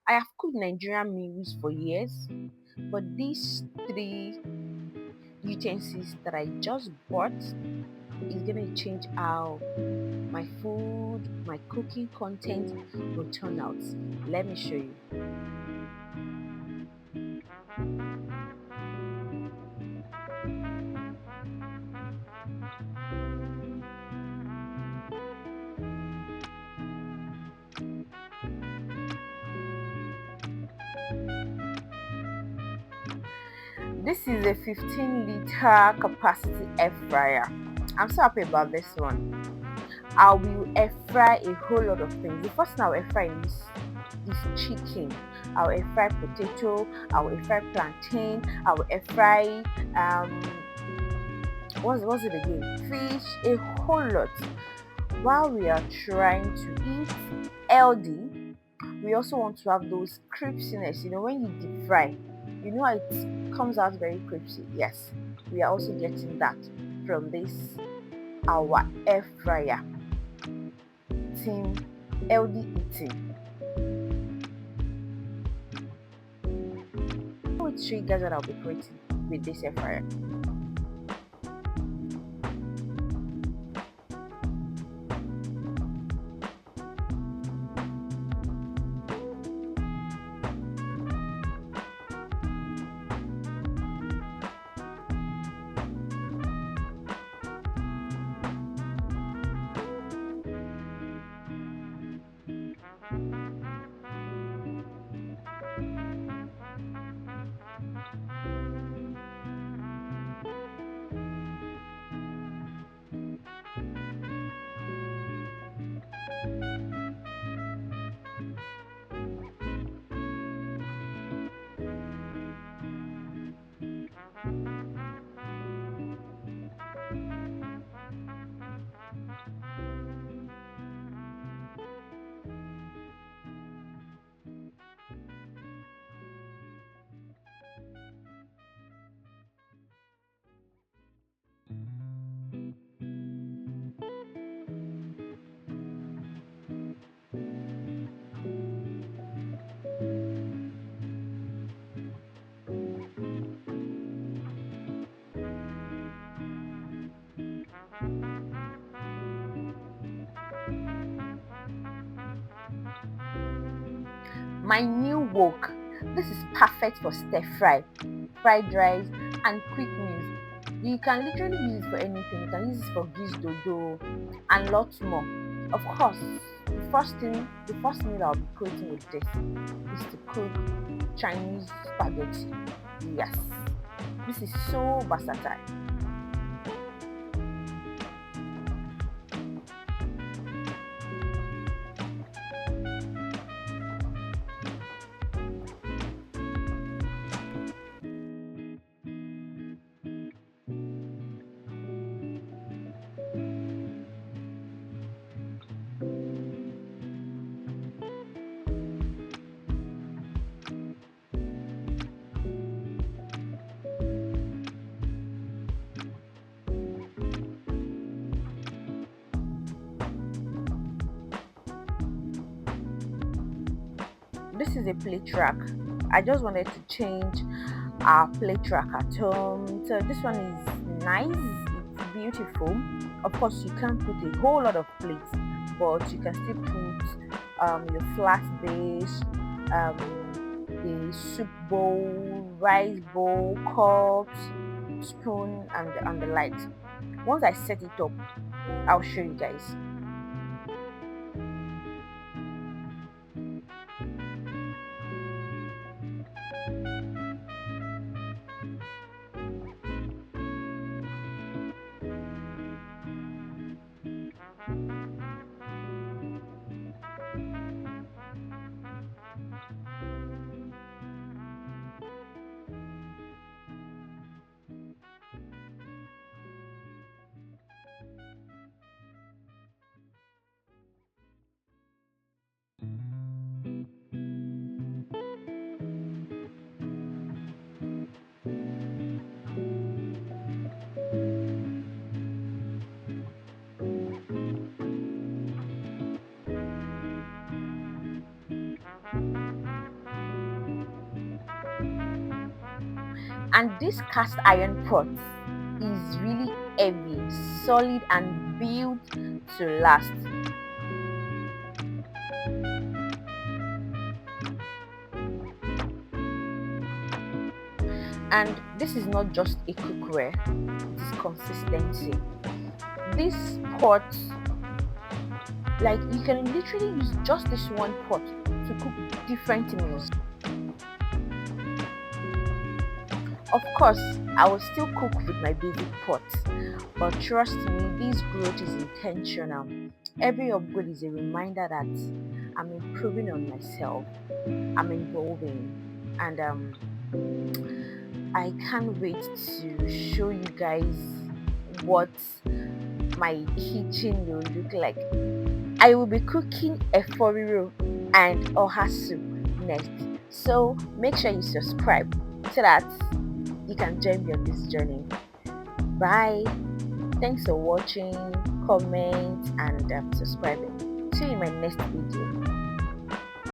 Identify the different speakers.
Speaker 1: I have cooked Nigerian meals for years, but these three utensils that I just bought is gonna change how my food, my cooking content will turn out. Let me show you. This is a 15-liter capacity air fryer. I'm so happy about this one. I will air fry a whole lot of things. The first thing I'll air fry is chicken. I'll air fry potato. I'll air fry plantain. I'll air fry what's it again? Fish. A whole lot. While we are trying to eat healthy, we also want to have those crispiness. You know, when you deep fry, you know how it comes out very crispy. Yes, we are also getting that from this our air fryer. Team healthy eating. I will show you guys what I'll be creating with this air fryer. My new wok. This is perfect for stir fry, fried rice, and quick meals. You can literally use it for anything. You can use it for giz dodo and lots more. Of course, the first meal I'll be creating with this is to cook Chinese spaghetti. Yes, this is so versatile. This is a plate rack. I just wanted to change our plate rack at home. So this one is nice. It's beautiful. Of course, you can't put a whole lot of plates, but you can still put your flat dish, the soup bowl, rice bowl, cups, spoon, and the light. Once I set it up, I'll show you guys. And this cast iron pot is really heavy, solid, and built to last. And this is not just a cookware, it is consistency. This pot, like, you can literally use just this one pot to cook different meals. Of course, I will still cook with my basic pot, but trust me, this growth is intentional. Every upgrade is a reminder that I'm improving on myself, I'm evolving, and I can't wait to show you guys what my kitchen will look like. I will be cooking a foriro and oha soup next. So make sure you subscribe so that you can join me on this journey. Bye. Thanks for watching, comment, and subscribing. See you in my next video.